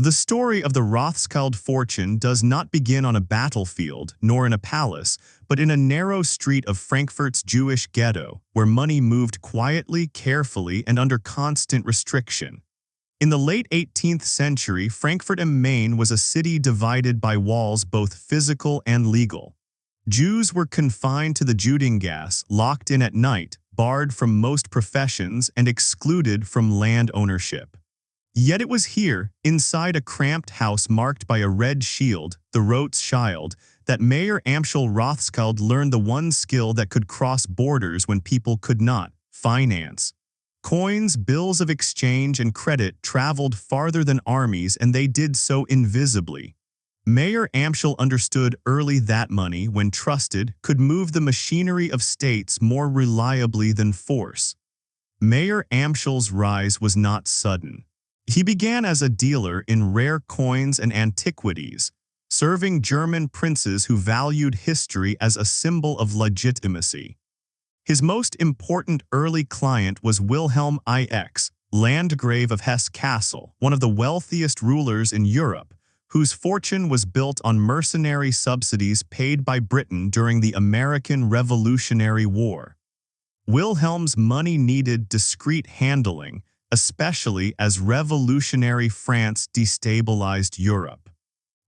The story of the Rothschild fortune does not begin on a battlefield, nor in a palace, but in a narrow street of Frankfurt's Jewish ghetto, where money moved quietly, carefully, and under constant restriction. In the late 18th century, Frankfurt am Main was a city divided by walls both physical and legal. Jews were confined to the Judengasse, locked in at night, barred from most professions, and excluded from land ownership. Yet it was here, inside a cramped house marked by a red shield, the Rotes Schild, that Mayer Amschel Rothschild learned the one skill that could cross borders when people could not: finance. Coins, bills of exchange, and credit traveled farther than armies, and they did so invisibly. Mayer Amschel understood early that money, when trusted, could move the machinery of states more reliably than force. Mayer Amschel's rise was not sudden. He began as a dealer in rare coins and antiquities, serving German princes who valued history as a symbol of legitimacy. His most important early client was Wilhelm IX, Landgrave of Hesse-Kassel, one of the wealthiest rulers in Europe, whose fortune was built on mercenary subsidies paid by Britain during the American Revolutionary War. Wilhelm's money needed discreet handling, especially as revolutionary France destabilized Europe.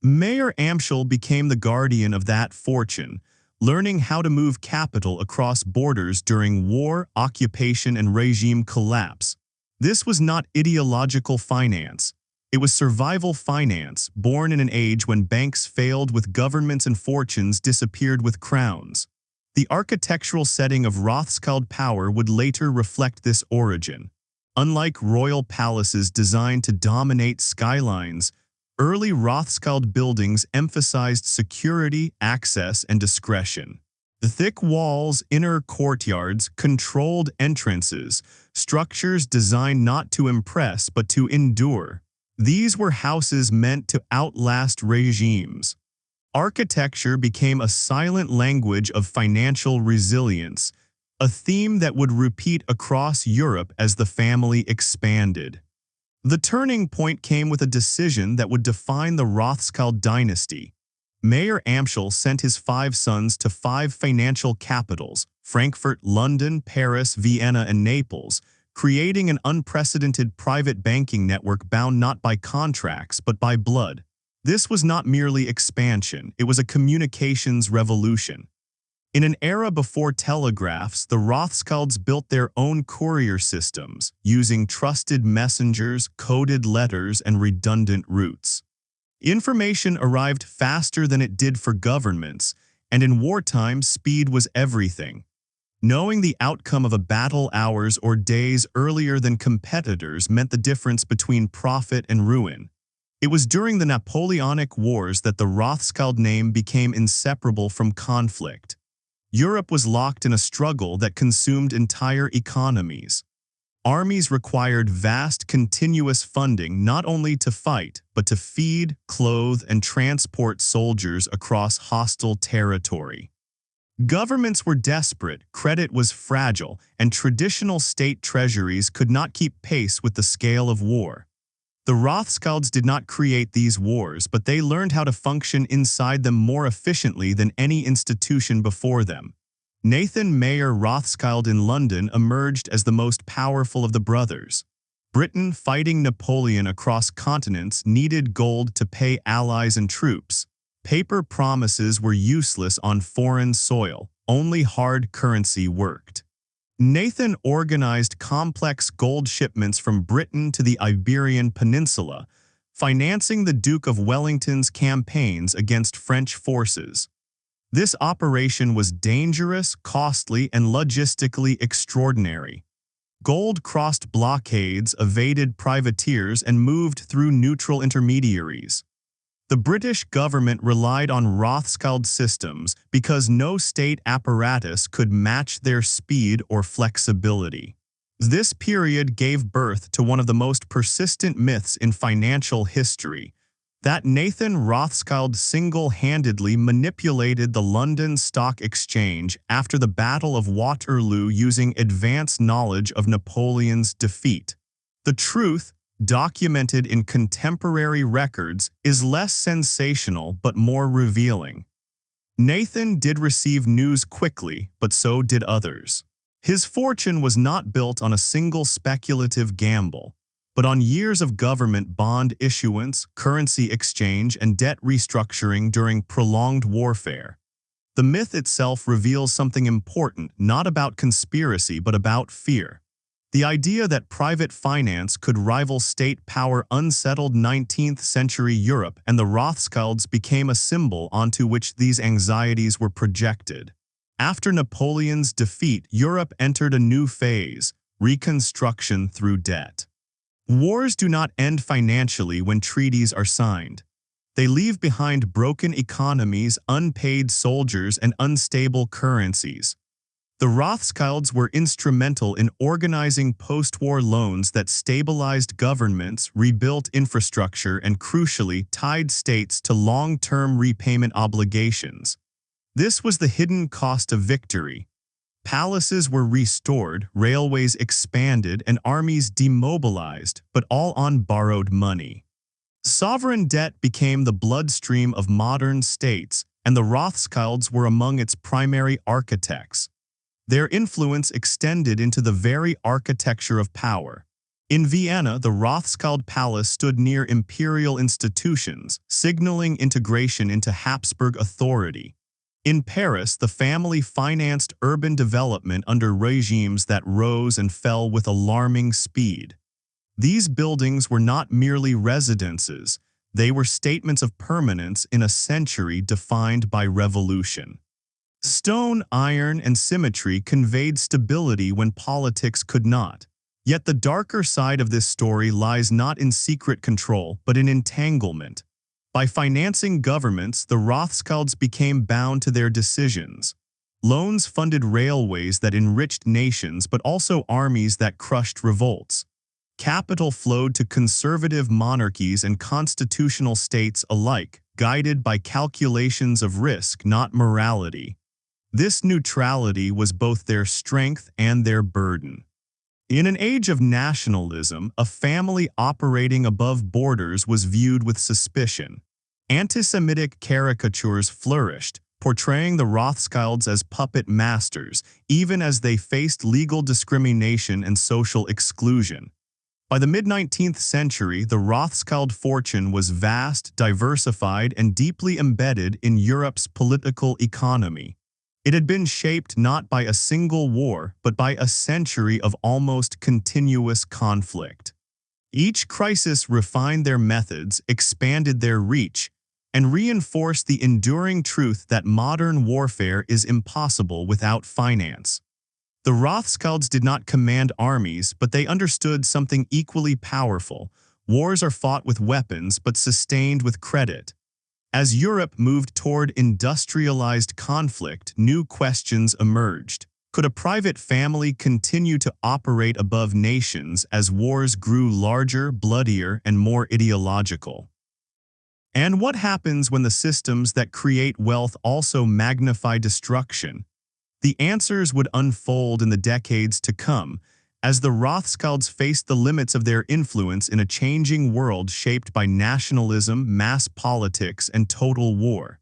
Mayer Amschel became the guardian of that fortune, learning how to move capital across borders during war, occupation, and regime collapse. This was not ideological finance. It was survival finance, born in an age when banks failed with governments and fortunes disappeared with crowns. The architectural setting of Rothschild power would later reflect this origin. Unlike royal palaces designed to dominate skylines, early Rothschild buildings emphasized security, access, and discretion. The thick walls, inner courtyards, controlled entrances, structures designed not to impress but to endure. These were houses meant to outlast regimes. Architecture became a silent language of financial resilience, a theme that would repeat across Europe as the family expanded. The turning point came with a decision that would define the Rothschild dynasty. Mayer Amschel sent his 5 sons to 5 financial capitals: Frankfurt, London, Paris, Vienna, and Naples, creating an unprecedented private banking network bound not by contracts but by blood. This was not merely expansion, it was a communications revolution. In an era before telegraphs, the Rothschilds built their own courier systems, using trusted messengers, coded letters, and redundant routes. Information arrived faster than it did for governments, and in wartime, speed was everything. Knowing the outcome of a battle hours or days earlier than competitors meant the difference between profit and ruin. It was during the Napoleonic Wars that the Rothschild name became inseparable from conflict. Europe was locked in a struggle that consumed entire economies. Armies required vast, continuous funding not only to fight, but to feed, clothe, and transport soldiers across hostile territory. Governments were desperate, credit was fragile, and traditional state treasuries could not keep pace with the scale of war. The Rothschilds did not create these wars, but they learned how to function inside them more efficiently than any institution before them. Nathan Mayer Rothschild in London emerged as the most powerful of the brothers. Britain, fighting Napoleon across continents, needed gold to pay allies and troops. Paper promises were useless on foreign soil, only hard currency worked. Nathan organized complex gold shipments from Britain to the Iberian Peninsula, financing the Duke of Wellington's campaigns against French forces. This operation was dangerous, costly, and logistically extraordinary. Gold crossed blockades, evaded privateers, and moved through neutral intermediaries. The British government relied on Rothschild systems because no state apparatus could match their speed or flexibility. This period gave birth to one of the most persistent myths in financial history, that Nathan Rothschild single-handedly manipulated the London Stock Exchange after the Battle of Waterloo using advanced knowledge of Napoleon's defeat. The truth: documented in contemporary records, is less sensational but more revealing. Nathan did receive news quickly, but so did others. His fortune was not built on a single speculative gamble, but on years of government bond issuance, currency exchange, and debt restructuring during prolonged warfare. The myth itself reveals something important, not about conspiracy but about fear. The idea that private finance could rival state power unsettled 19th century Europe, and the Rothschilds became a symbol onto which these anxieties were projected. After Napoleon's defeat, Europe entered a new phase, reconstruction through debt. Wars do not end financially when treaties are signed. They leave behind broken economies, unpaid soldiers, and unstable currencies. The Rothschilds were instrumental in organizing post-war loans that stabilized governments, rebuilt infrastructure, and crucially tied states to long-term repayment obligations. This was the hidden cost of victory. Palaces were restored, railways expanded, and armies demobilized, but all on borrowed money. Sovereign debt became the bloodstream of modern states, and the Rothschilds were among its primary architects. Their influence extended into the very architecture of power. In Vienna, the Rothschild Palace stood near imperial institutions, signaling integration into Habsburg authority. In Paris, the family financed urban development under regimes that rose and fell with alarming speed. These buildings were not merely residences, they were statements of permanence in a century defined by revolution. Stone, iron, and symmetry conveyed stability when politics could not. Yet the darker side of this story lies not in secret control, but in entanglement. By financing governments, the Rothschilds became bound to their decisions. Loans funded railways that enriched nations, but also armies that crushed revolts. Capital flowed to conservative monarchies and constitutional states alike, guided by calculations of risk, not morality. This neutrality was both their strength and their burden. In an age of nationalism, a family operating above borders was viewed with suspicion. Anti-Semitic caricatures flourished, portraying the Rothschilds as puppet masters, even as they faced legal discrimination and social exclusion. By the mid-19th century, the Rothschild fortune was vast, diversified, and deeply embedded in Europe's political economy. It had been shaped not by a single war, but by a century of almost continuous conflict. Each crisis refined their methods, expanded their reach, and reinforced the enduring truth that modern warfare is impossible without finance. The Rothschilds did not command armies, but they understood something equally powerful. Wars are fought with weapons, but sustained with credit. As Europe moved toward industrialized conflict, new questions emerged. Could a private family continue to operate above nations as wars grew larger, bloodier, and more ideological? And what happens when the systems that create wealth also magnify destruction? The answers would unfold in the decades to come, as the Rothschilds faced the limits of their influence in a changing world shaped by nationalism, mass politics, and total war.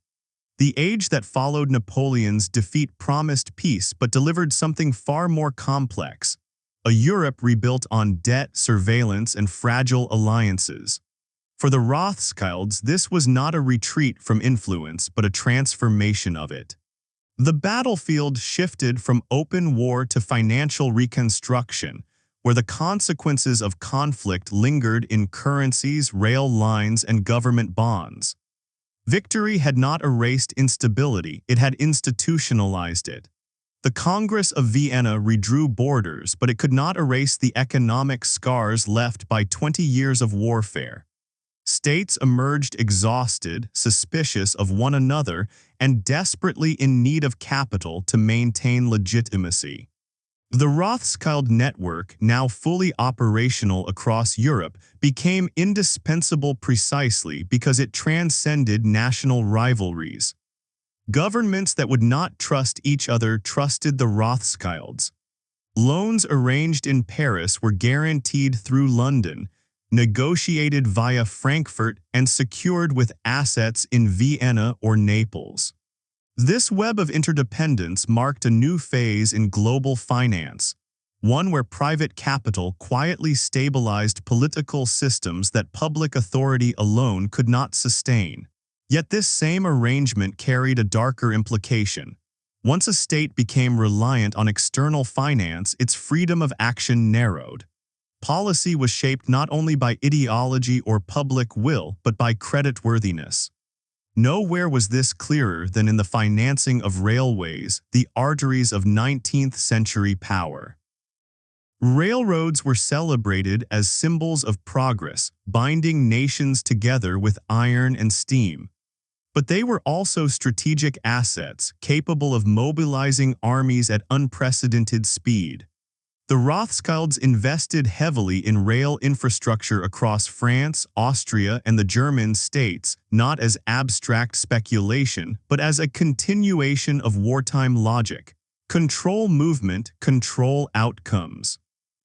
The age that followed Napoleon's defeat promised peace but delivered something far more complex: a Europe rebuilt on debt, surveillance, and fragile alliances. For the Rothschilds, this was not a retreat from influence but a transformation of it. The battlefield shifted from open war to financial reconstruction, where the consequences of conflict lingered in currencies, rail lines, and government bonds. Victory had not erased instability, it had institutionalized it. The Congress of Vienna redrew borders, but it could not erase the economic scars left by 20 years of warfare. States emerged exhausted, suspicious of one another, and desperately in need of capital to maintain legitimacy. The Rothschild network, now fully operational across Europe, became indispensable precisely because it transcended national rivalries. Governments that would not trust each other trusted the Rothschilds. Loans arranged in Paris were guaranteed through London, negotiated via Frankfurt and secured with assets in Vienna or Naples. This web of interdependence marked a new phase in global finance, one where private capital quietly stabilized political systems that public authority alone could not sustain. Yet this same arrangement carried a darker implication. Once a state became reliant on external finance, its freedom of action narrowed. Policy was shaped not only by ideology or public will, but by creditworthiness. Nowhere was this clearer than in the financing of railways, the arteries of 19th century power. Railroads were celebrated as symbols of progress, binding nations together with iron and steam. But they were also strategic assets, capable of mobilizing armies at unprecedented speed. The Rothschilds invested heavily in rail infrastructure across France, Austria, and the German states, not as abstract speculation, but as a continuation of wartime logic. Control movement, control outcomes.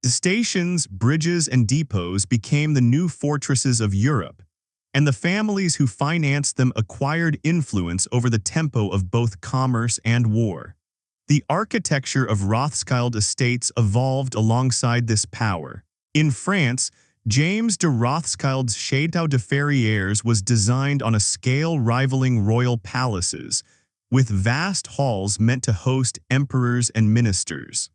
Stations, bridges, and depots became the new fortresses of Europe, and the families who financed them acquired influence over the tempo of both commerce and war. The architecture of Rothschild estates evolved alongside this power. In France, James de Rothschild's Château de Ferrières was designed on a scale rivaling royal palaces, with vast halls meant to host emperors and ministers.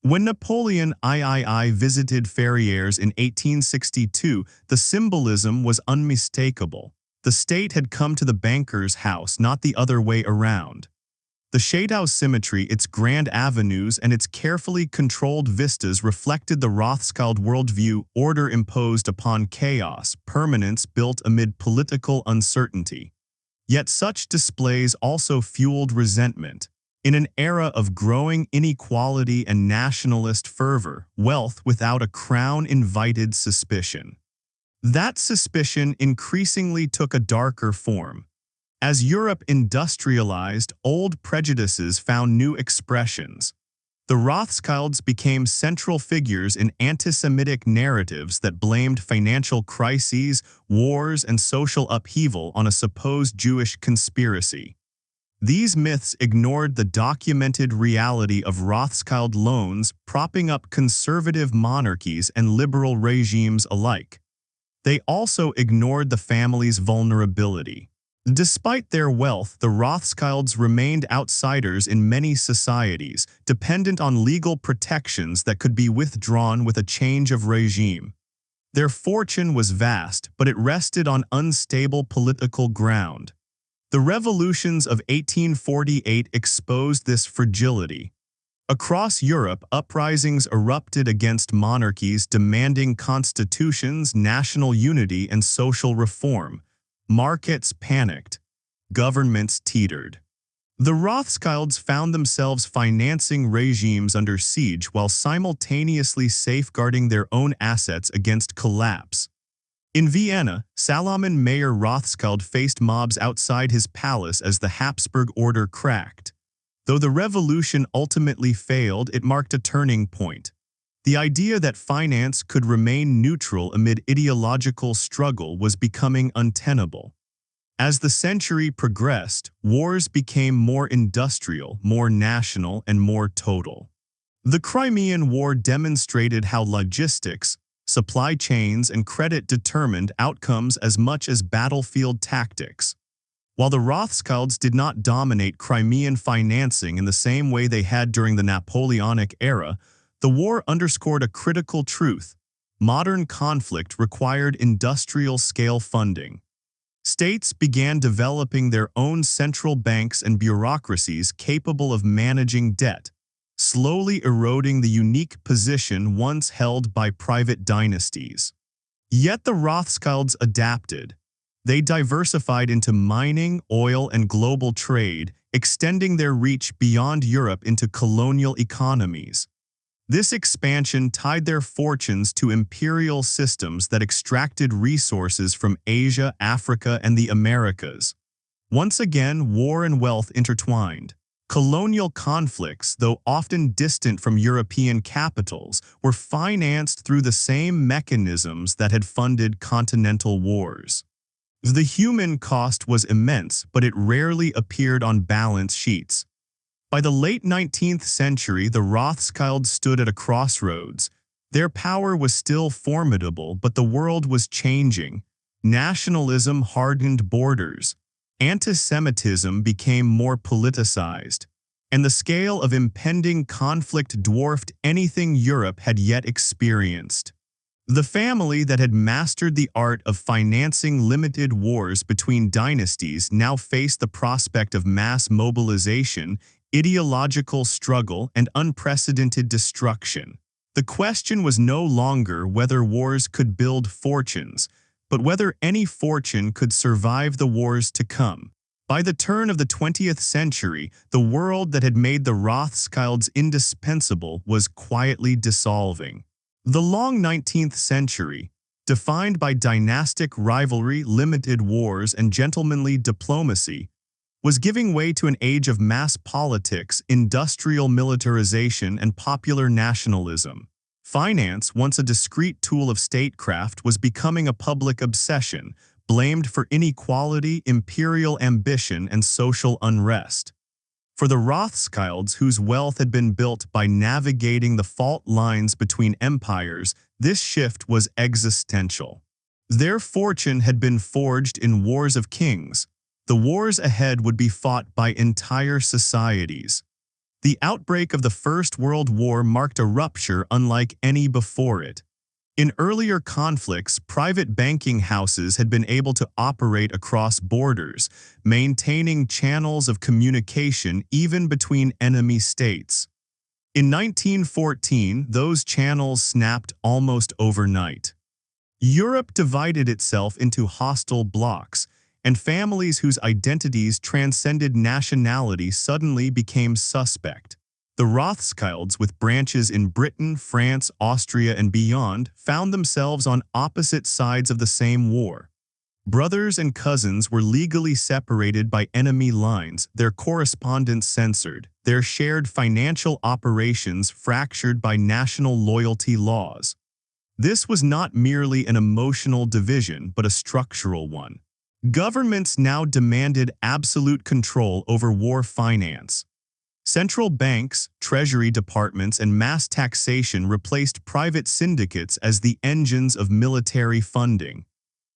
When Napoleon III visited Ferrières in 1862, the symbolism was unmistakable. The state had come to the banker's house, not the other way around. The Château's symmetry, its grand avenues, and its carefully controlled vistas reflected the Rothschild worldview: order imposed upon chaos, permanence built amid political uncertainty. Yet such displays also fueled resentment. In an era of growing inequality and nationalist fervor, wealth without a crown invited suspicion. That suspicion increasingly took a darker form. As Europe industrialized, old prejudices found new expressions. The Rothschilds became central figures in anti-Semitic narratives that blamed financial crises, wars, and social upheaval on a supposed Jewish conspiracy. These myths ignored the documented reality of Rothschild loans propping up conservative monarchies and liberal regimes alike. They also ignored the family's vulnerability. Despite their wealth, the Rothschilds remained outsiders in many societies, dependent on legal protections that could be withdrawn with a change of regime. Their fortune was vast, but it rested on unstable political ground. The revolutions of 1848 exposed this fragility. Across Europe, uprisings erupted against monarchies demanding constitutions, national unity, and social reform. Markets panicked. Governments teetered. The Rothschilds found themselves financing regimes under siege while simultaneously safeguarding their own assets against collapse. In Vienna, Salomon Mayer Rothschild faced mobs outside his palace as the Habsburg order cracked. Though the revolution ultimately failed, it marked a turning point. The idea that finance could remain neutral amid ideological struggle was becoming untenable. As the century progressed, wars became more industrial, more national, and more total. The Crimean War demonstrated how logistics, supply chains, and credit determined outcomes as much as battlefield tactics. While the Rothschilds did not dominate Crimean financing in the same way they had during the Napoleonic era, the war underscored a critical truth: modern conflict required industrial-scale funding. States began developing their own central banks and bureaucracies capable of managing debt, slowly eroding the unique position once held by private dynasties. Yet the Rothschilds adapted. They diversified into mining, oil, and global trade, extending their reach beyond Europe into colonial economies. This expansion tied their fortunes to imperial systems that extracted resources from Asia, Africa, and the Americas. Once again, war and wealth intertwined. Colonial conflicts, though often distant from European capitals, were financed through the same mechanisms that had funded continental wars. The human cost was immense, but it rarely appeared on balance sheets. By the late 19th century, the Rothschilds stood at a crossroads. Their power was still formidable, but the world was changing. Nationalism hardened borders. Anti-Semitism became more politicized. And the scale of impending conflict dwarfed anything Europe had yet experienced. The family that had mastered the art of financing limited wars between dynasties now faced the prospect of mass mobilization, ideological struggle, and unprecedented destruction. The question was no longer whether wars could build fortunes, but whether any fortune could survive the wars to come. By the turn of the 20th century, the world that had made the Rothschilds indispensable was quietly dissolving. The long 19th century, defined by dynastic rivalry, limited wars, and gentlemanly diplomacy, was giving way to an age of mass politics, industrial militarization, and popular nationalism. Finance, once a discrete tool of statecraft, was becoming a public obsession, blamed for inequality, imperial ambition, and social unrest. For the Rothschilds, whose wealth had been built by navigating the fault lines between empires, this shift was existential. Their fortune had been forged in wars of kings. The wars ahead would be fought by entire societies. The outbreak of the First World War marked a rupture unlike any before it. In earlier conflicts, private banking houses had been able to operate across borders, maintaining channels of communication even between enemy states. In 1914, those channels snapped almost overnight. Europe divided itself into hostile blocs, and families whose identities transcended nationality suddenly became suspect. The Rothschilds, with branches in Britain, France, Austria, and beyond, found themselves on opposite sides of the same war. Brothers and cousins were legally separated by enemy lines, their correspondence censored, their shared financial operations fractured by national loyalty laws. This was not merely an emotional division, but a structural one. Governments now demanded absolute control over war finance. Central banks, treasury departments, and mass taxation replaced private syndicates as the engines of military funding.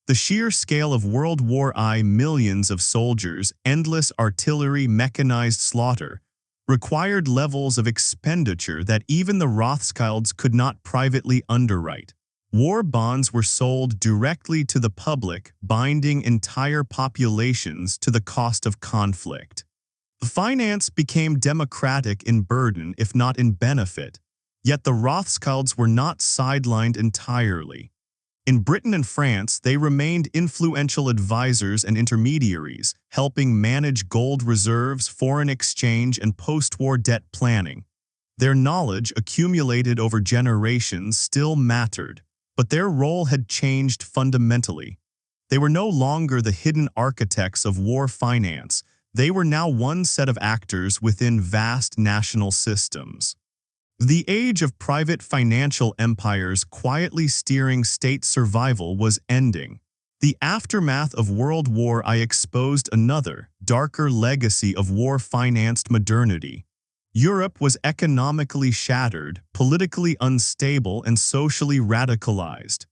The sheer scale of World War I, millions of soldiers, endless artillery, mechanized slaughter, required levels of expenditure that even the Rothschilds could not privately underwrite. War bonds were sold directly to the public, binding entire populations to the cost of conflict. Finance became democratic in burden if not in benefit, yet the Rothschilds were not sidelined entirely. In Britain and France, they remained influential advisors and intermediaries, helping manage gold reserves, foreign exchange, and post-war debt planning. Their knowledge, accumulated over generations, still mattered, but their role had changed fundamentally. They were no longer the hidden architects of war finance. They were now one set of actors within vast national systems. The age of private financial empires quietly steering state survival was ending. The aftermath of World War I exposed another, darker legacy of war-financed modernity. Europe was economically shattered, politically unstable, and socially radicalized.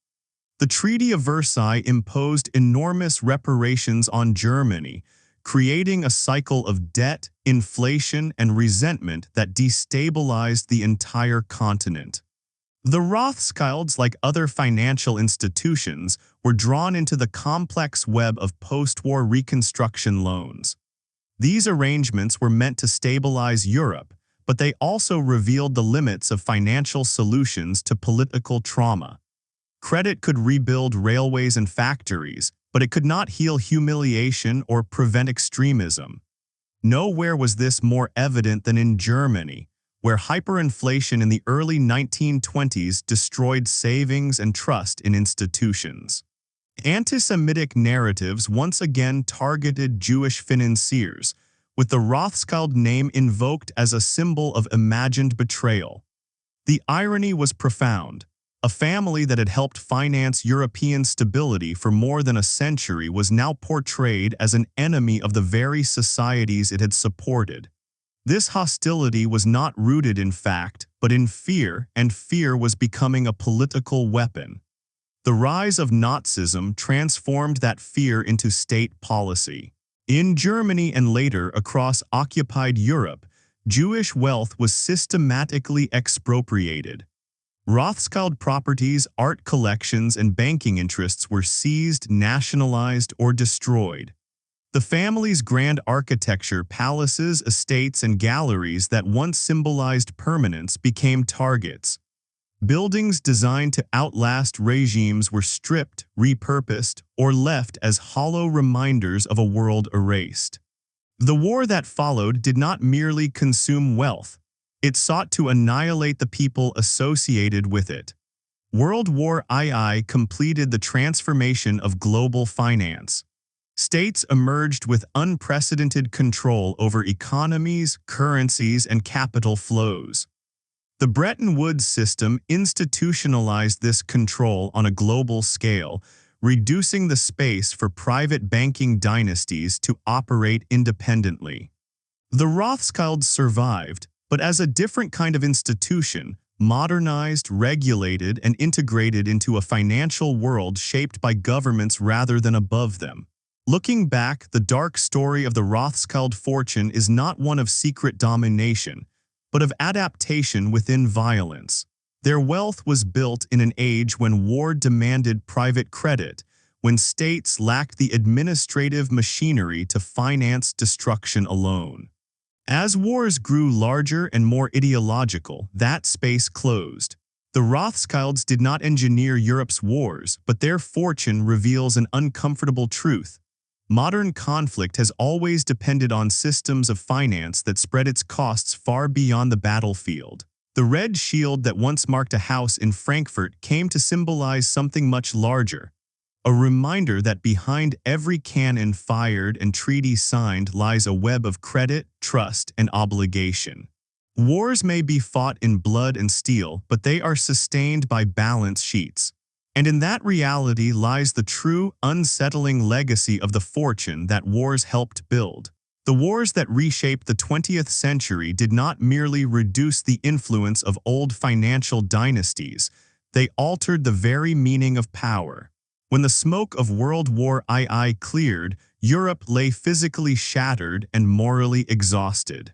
The Treaty of Versailles imposed enormous reparations on Germany, creating a cycle of debt, inflation, and resentment that destabilized the entire continent. The Rothschilds, like other financial institutions, were drawn into the complex web of post-war reconstruction loans. These arrangements were meant to stabilize Europe, but they also revealed the limits of financial solutions to political trauma. Credit could rebuild railways and factories, but it could not heal humiliation or prevent extremism. Nowhere was this more evident than in Germany, where hyperinflation in the early 1920s destroyed savings and trust in institutions. Anti-Semitic narratives once again targeted Jewish financiers, with the Rothschild name invoked as a symbol of imagined betrayal. The irony was profound. A family that had helped finance European stability for more than a century was now portrayed as an enemy of the very societies it had supported. This hostility was not rooted in fact, but in fear, and fear was becoming a political weapon. The rise of Nazism transformed that fear into state policy. In Germany and later across occupied Europe, Jewish wealth was systematically expropriated. Rothschild properties, art collections, and banking interests were seized, nationalized, or destroyed. The family's grand architecture, palaces, estates, and galleries that once symbolized permanence became targets. Buildings designed to outlast regimes were stripped, repurposed, or left as hollow reminders of a world erased. The war that followed did not merely consume wealth. It sought to annihilate the people associated with it. World War II completed the transformation of global finance. States emerged with unprecedented control over economies, currencies, and capital flows. The Bretton Woods system institutionalized this control on a global scale, reducing the space for private banking dynasties to operate independently. The Rothschilds survived, but as a different kind of institution, modernized, regulated, and integrated into a financial world shaped by governments rather than above them. Looking back, the dark story of the Rothschild fortune is not one of secret domination, but of adaptation within violence. Their wealth was built in an age when war demanded private credit, when states lacked the administrative machinery to finance destruction alone. As wars grew larger and more ideological, that space closed. The Rothschilds did not engineer Europe's wars, but their fortune reveals an uncomfortable truth. Modern conflict has always depended on systems of finance that spread its costs far beyond the battlefield. The red shield that once marked a house in Frankfurt came to symbolize something much larger. A reminder that behind every cannon fired and treaty signed lies a web of credit, trust, and obligation. Wars may be fought in blood and steel, but they are sustained by balance sheets. And in that reality lies the true, unsettling legacy of the fortune that wars helped build. The wars that reshaped the 20th century did not merely reduce the influence of old financial dynasties, they altered the very meaning of power. When the smoke of World War II cleared, Europe lay physically shattered and morally exhausted.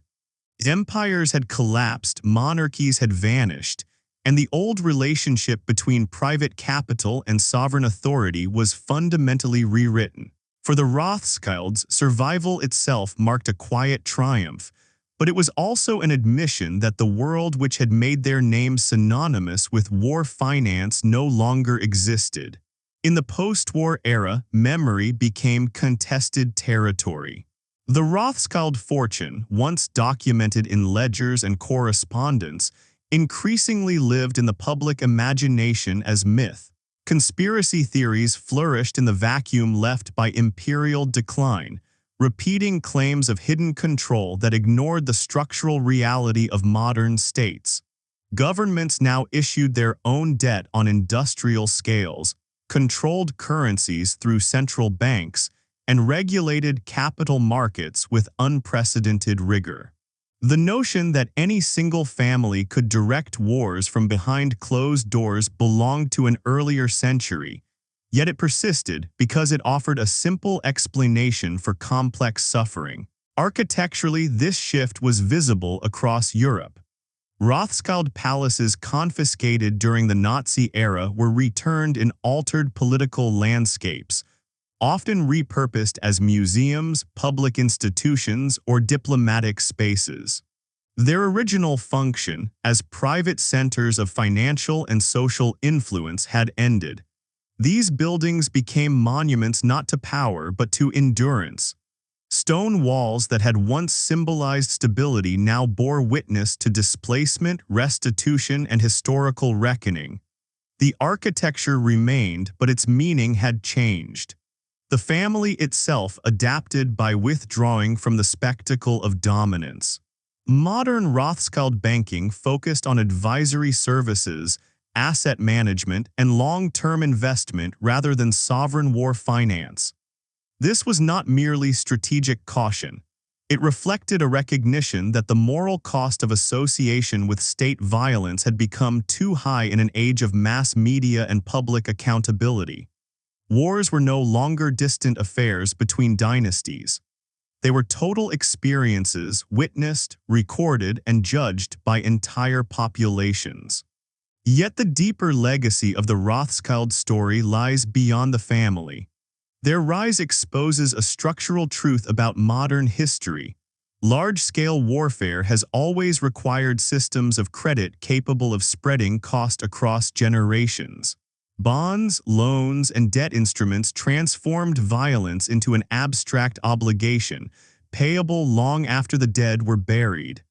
Empires had collapsed, monarchies had vanished, and the old relationship between private capital and sovereign authority was fundamentally rewritten. For the Rothschilds, survival itself marked a quiet triumph, but it was also an admission that the world which had made their names synonymous with war finance no longer existed. In the post-war era, memory became contested territory. The Rothschild fortune, once documented in ledgers and correspondence, increasingly lived in the public imagination as myth. Conspiracy theories flourished in the vacuum left by imperial decline, repeating claims of hidden control that ignored the structural reality of modern states. Governments now issued their own debt on industrial scales, controlled currencies through central banks, and regulated capital markets with unprecedented rigor. The notion that any single family could direct wars from behind closed doors belonged to an earlier century, yet it persisted because it offered a simple explanation for complex suffering. Architecturally, this shift was visible across Europe. Rothschild palaces confiscated during the Nazi era were returned in altered political landscapes, often repurposed as museums, public institutions, or diplomatic spaces. Their original function as private centers of financial and social influence had ended. These buildings became monuments not to power but to endurance. Stone walls that had once symbolized stability now bore witness to displacement, restitution, and historical reckoning. The architecture remained, but its meaning had changed. The family itself adapted by withdrawing from the spectacle of dominance. Modern Rothschild banking focused on advisory services, asset management, and long-term investment rather than sovereign war finance. This was not merely strategic caution. It reflected a recognition that the moral cost of association with state violence had become too high in an age of mass media and public accountability. Wars were no longer distant affairs between dynasties. They were total experiences witnessed, recorded, and judged by entire populations. Yet the deeper legacy of the Rothschild story lies beyond the family. Their rise exposes a structural truth about modern history. Large-scale warfare has always required systems of credit capable of spreading cost across generations. Bonds, loans, and debt instruments transformed violence into an abstract obligation, payable long after the dead were buried.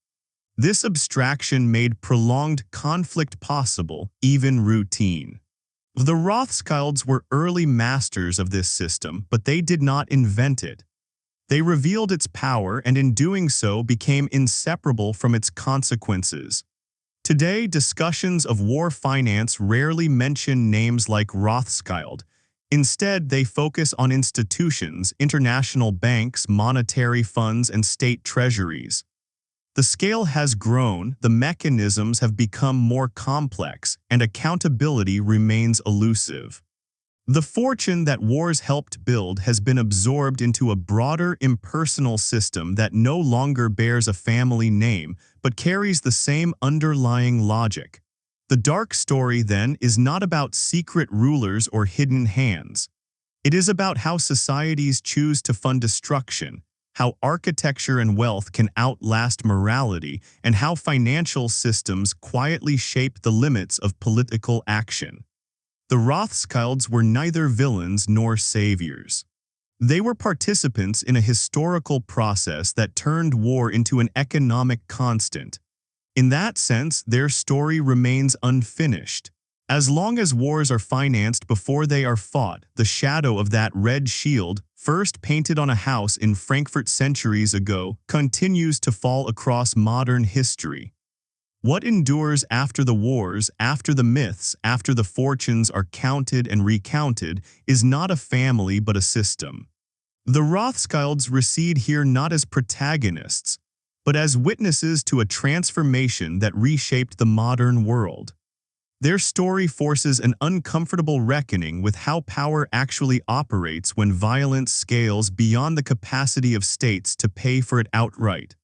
This abstraction made prolonged conflict possible, even routine. The Rothschilds were early masters of this system, but they did not invent it. They revealed its power and in doing so became inseparable from its consequences. Today, discussions of war finance rarely mention names like Rothschild. Instead, they focus on institutions, international banks, monetary funds, and state treasuries. The scale has grown, the mechanisms have become more complex, and accountability remains elusive. The fortune that wars helped build has been absorbed into a broader, impersonal system that no longer bears a family name, but carries the same underlying logic. The dark story, then, is not about secret rulers or hidden hands. It is about how societies choose to fund destruction, how architecture and wealth can outlast morality, and how financial systems quietly shape the limits of political action. The Rothschilds were neither villains nor saviors. They were participants in a historical process that turned war into an economic constant. In that sense, their story remains unfinished. As long as wars are financed before they are fought, the shadow of that red shield, first painted on a house in Frankfurt centuries ago, continues to fall across modern history. What endures after the wars, after the myths, after the fortunes are counted and recounted, is not a family but a system. The Rothschilds recede here not as protagonists, but as witnesses to a transformation that reshaped the modern world. Their story forces an uncomfortable reckoning with how power actually operates when violence scales beyond the capacity of states to pay for it outright.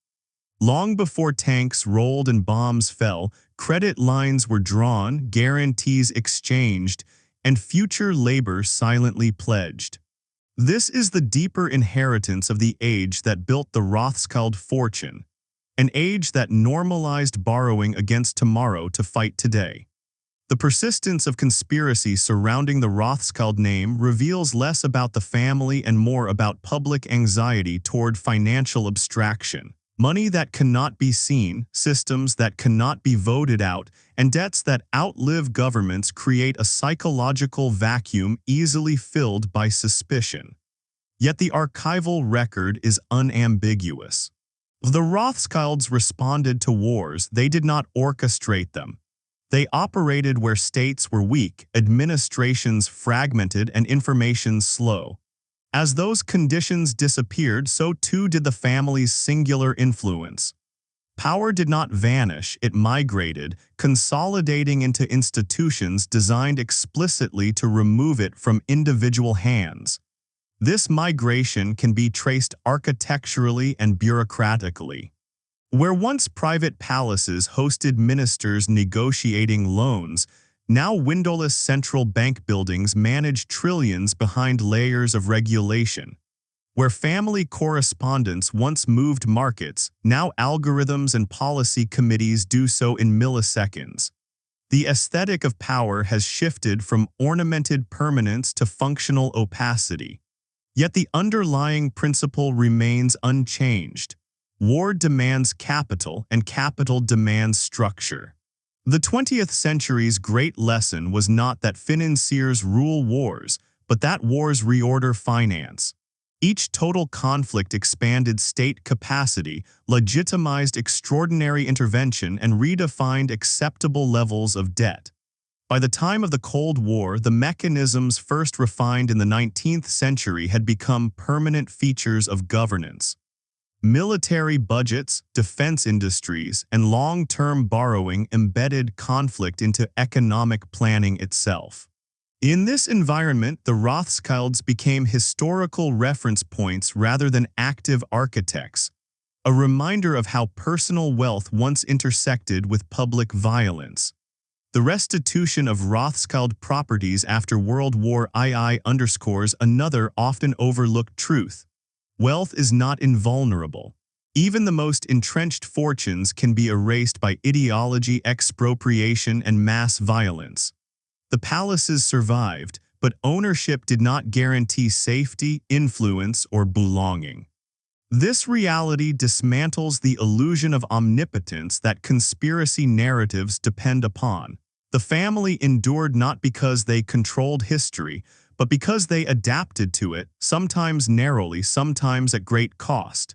Long before tanks rolled and bombs fell, credit lines were drawn, guarantees exchanged, and future labor silently pledged. This is the deeper inheritance of the age that built the Rothschild fortune, an age that normalized borrowing against tomorrow to fight today. The persistence of conspiracy surrounding the Rothschild name reveals less about the family and more about public anxiety toward financial abstraction. Money that cannot be seen, systems that cannot be voted out, and debts that outlive governments create a psychological vacuum easily filled by suspicion. Yet the archival record is unambiguous. The Rothschilds responded to wars, they did not orchestrate them. They operated where states were weak, administrations fragmented, and information slow. As those conditions disappeared, so too did the family's singular influence. Power did not vanish, it migrated, consolidating into institutions designed explicitly to remove it from individual hands. This migration can be traced architecturally and bureaucratically. Where once private palaces hosted ministers negotiating loans, now windowless central bank buildings manage trillions behind layers of regulation. Where family correspondence once moved markets, now algorithms and policy committees do so in milliseconds. The aesthetic of power has shifted from ornamented permanence to functional opacity. Yet the underlying principle remains unchanged. War demands capital, and capital demands structure. The 20th century's great lesson was not that financiers rule wars, but that wars reorder finance. Each total conflict expanded state capacity, legitimized extraordinary intervention, and redefined acceptable levels of debt. By the time of the Cold War, the mechanisms first refined in the 19th century had become permanent features of governance. Military budgets, defense industries, and long-term borrowing embedded conflict into economic planning itself. In this environment, the Rothschilds became historical reference points rather than active architects, a reminder of how personal wealth once intersected with public violence. The restitution of Rothschild properties after World War II underscores another often overlooked truth. Wealth is not invulnerable. Even the most entrenched fortunes can be erased by ideology, expropriation, and mass violence. The palaces survived, but ownership did not guarantee safety, influence, or belonging. This reality dismantles the illusion of omnipotence that conspiracy narratives depend upon. The family endured not because they controlled history, but because they adapted to it, sometimes narrowly, sometimes at great cost.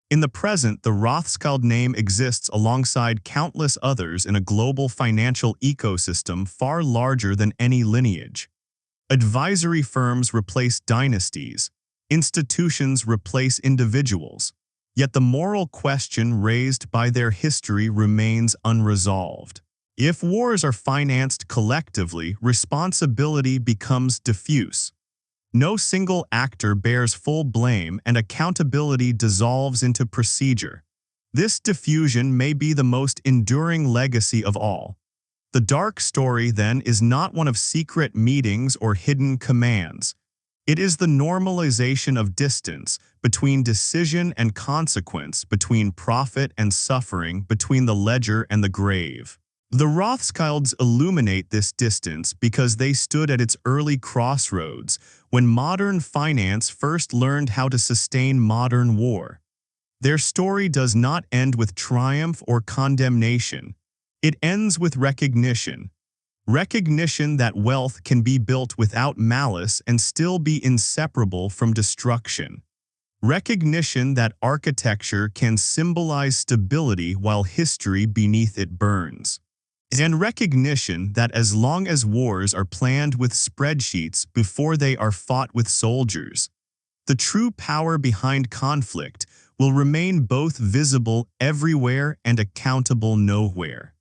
In the present, the Rothschild name exists alongside countless others in a global financial ecosystem far larger than any lineage. Advisory firms replace dynasties. Institutions replace individuals. Yet the moral question raised by their history remains unresolved. If wars are financed collectively, responsibility becomes diffuse. No single actor bears full blame, and accountability dissolves into procedure. This diffusion may be the most enduring legacy of all. The dark story, then, is not one of secret meetings or hidden commands. It is the normalization of distance between decision and consequence, between profit and suffering, between the ledger and the grave. The Rothschilds illuminate this distance because they stood at its early crossroads when modern finance first learned how to sustain modern war. Their story does not end with triumph or condemnation. It ends with recognition. Recognition that wealth can be built without malice and still be inseparable from destruction. Recognition that architecture can symbolize stability while history beneath it burns. And recognition that as long as wars are planned with spreadsheets before they are fought with soldiers, the true power behind conflict will remain both visible everywhere and accountable nowhere.